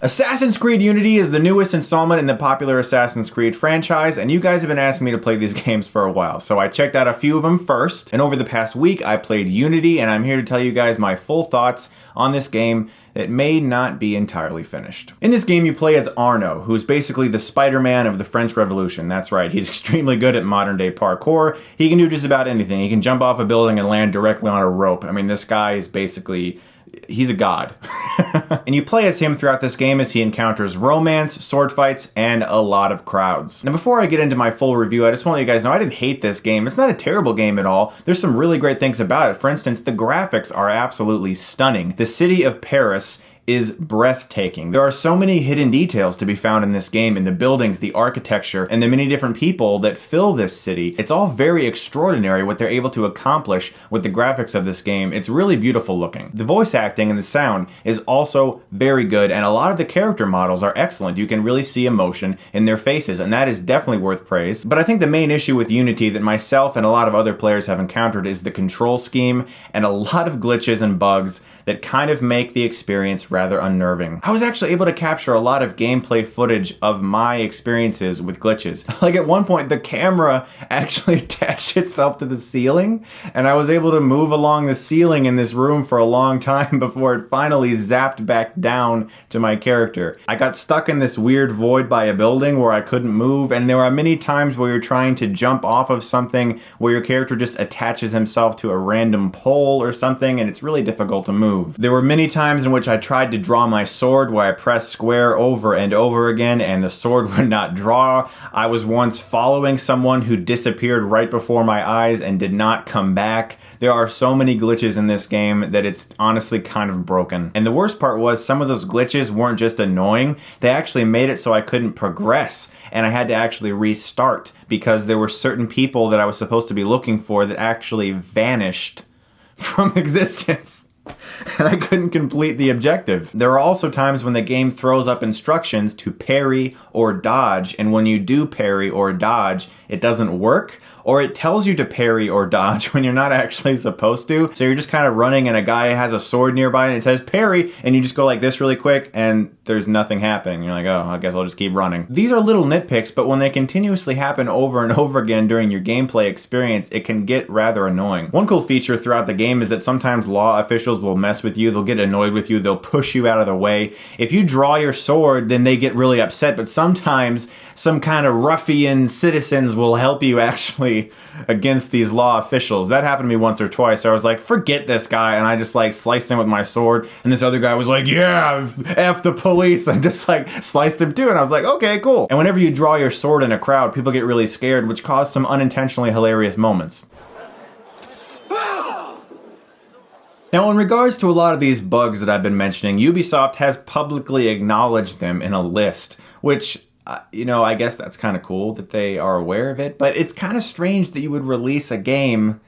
Assassin's Creed Unity is the newest installment in the popular Assassin's Creed franchise, and you guys have been asking me to play these games for a while, so I checked out a few of them first, and over the past week I played Unity, and I'm here to tell you guys my full thoughts on this game that may not be entirely finished. In this game you play as Arno, who's basically the Spider-Man of the French Revolution. That's right, he's extremely good at modern day parkour. He can do just about anything. He can jump off a building and land directly on a rope. I mean, this guy is basically... he's a god. And you play as him throughout this game as he encounters romance, sword fights, and a lot of crowds. Now before I get into my full review, I just want to let you guys know I didn't hate this game. It's not a terrible game at all. There's some really great things about it. For instance, the graphics are absolutely stunning. The city of Paris is breathtaking. There are so many hidden details to be found in this game, in the buildings, the architecture, and the many different people that fill this city. It's all very extraordinary what they're able to accomplish with the graphics of this game. It's really beautiful looking. The voice acting and the sound is also very good, and a lot of the character models are excellent. You can really see emotion in their faces, and that is definitely worth praise. But I think the main issue with Unity that myself and a lot of other players have encountered is the control scheme and a lot of glitches and bugs that kind of make the experience rather unnerving. I was actually able to capture a lot of gameplay footage of my experiences with glitches. Like at one point, the camera actually attached itself to the ceiling, and I was able to move along the ceiling in this room for a long time before it finally zapped back down to my character. I got stuck in this weird void by a building where I couldn't move, and there are many times where you're trying to jump off of something where your character just attaches himself to a random pole or something, and it's really difficult to move. There were many times in which I tried to draw my sword where I pressed square over and over again and the sword would not draw. I was once following someone who disappeared right before my eyes and did not come back. There are so many glitches in this game that it's honestly kind of broken. And the worst part was some of those glitches weren't just annoying, they actually made it so I couldn't progress, and I had to actually restart because there were certain people that I was supposed to be looking for that actually vanished from existence. And I couldn't complete the objective. There are also times when the game throws up instructions to parry or dodge, and when you do parry or dodge, it doesn't work, or it tells you to parry or dodge when you're not actually supposed to. So you're just kind of running and a guy has a sword nearby and it says parry, and you just go like this really quick and there's nothing happening. You're like, oh, I guess I'll just keep running. These are little nitpicks, but when they continuously happen over and over again during your gameplay experience, it can get rather annoying. One cool feature throughout the game is that sometimes law officials will mess with you, they'll get annoyed with you, they'll push you out of the way. If you draw your sword, then they get really upset, but sometimes some kind of ruffian citizens will help you actually against these law officials. That happened to me once or twice, so I was like, forget this guy, and I just like sliced him with my sword, and this other guy was like, yeah, F the police, and just like sliced him too, and I was like, okay, cool. And whenever you draw your sword in a crowd, people get really scared, which caused some unintentionally hilarious moments. Now, in regards to a lot of these bugs that I've been mentioning, Ubisoft has publicly acknowledged them in a list, which I guess that's kind of cool that they are aware of it, but it's kind of strange that you would release a game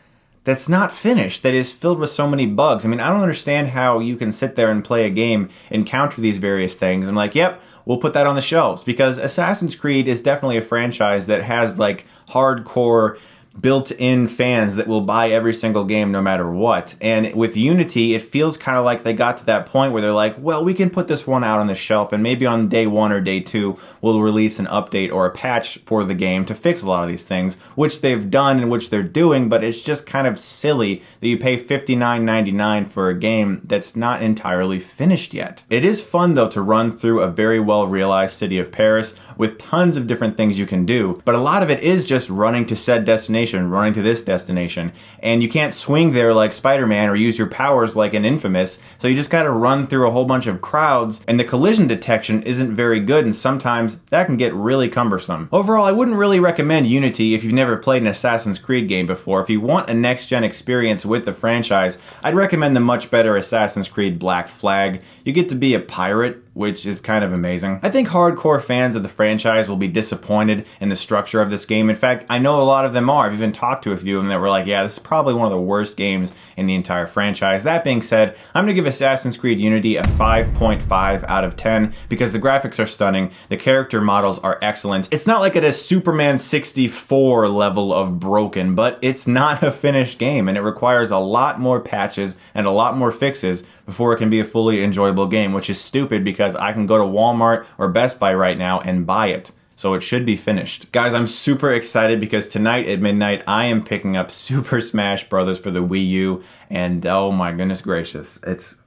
that's not finished, that is filled with so many bugs. I mean, I don't understand how you can sit there and play a game, encounter these various things, and like, yep, we'll put that on the shelves, because Assassin's Creed is definitely a franchise that has like hardcore built-in fans that will buy every single game no matter what. And with Unity, it feels kind of like they got to that point where they're like, well, we can put this one out on the shelf, and maybe on day 1 or day 2, we'll release an update or a patch for the game to fix a lot of these things, which they've done and which they're doing, but it's just kind of silly that you pay $59.99 for a game that's not entirely finished yet. It is fun, though, to run through a very well-realized city of Paris with tons of different things you can do, but a lot of it is just running to said destination, running to this destination, and you can't swing there like Spider-Man or use your powers like in Infamous, so you just gotta run through a whole bunch of crowds, and the collision detection isn't very good, and sometimes that can get really cumbersome. Overall, I wouldn't really recommend Unity if you've never played an Assassin's Creed game before. If you want a next-gen experience with the franchise, I'd recommend the much better Assassin's Creed Black Flag. You get to be a pirate, which is kind of amazing. I think hardcore fans of the franchise will be disappointed in the structure of this game. In fact, I know a lot of them are. I've even talked to a few of them that were like, yeah, this is probably one of the worst games in the entire franchise. That being said, I'm gonna give Assassin's Creed Unity a 5.5 out of 10 because the graphics are stunning, the character models are excellent. It's not like at a Superman 64 level of broken, but it's not a finished game, and it requires a lot more patches and a lot more fixes before it can be a fully enjoyable game, which is stupid because I can go to Walmart or Best Buy right now and buy it. So it should be finished. Guys, I'm super excited because tonight at midnight, I am picking up Super Smash Bros. For the Wii U, and oh my goodness gracious,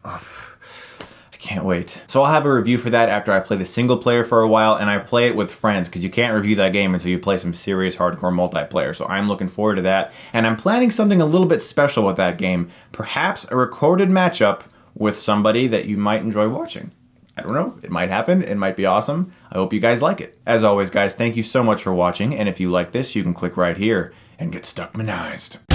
I can't wait. So I'll have a review for that after I play the single player for a while, and I play it with friends, because you can't review that game until you play some serious hardcore multiplayer. So I'm looking forward to that, and I'm planning something a little bit special with that game. Perhaps a recorded matchup with somebody that you might enjoy watching. I don't know, it might happen, it might be awesome. I hope you guys like it. As always, guys, thank you so much for watching, and if you like this, you can click right here and get Stuckmanized.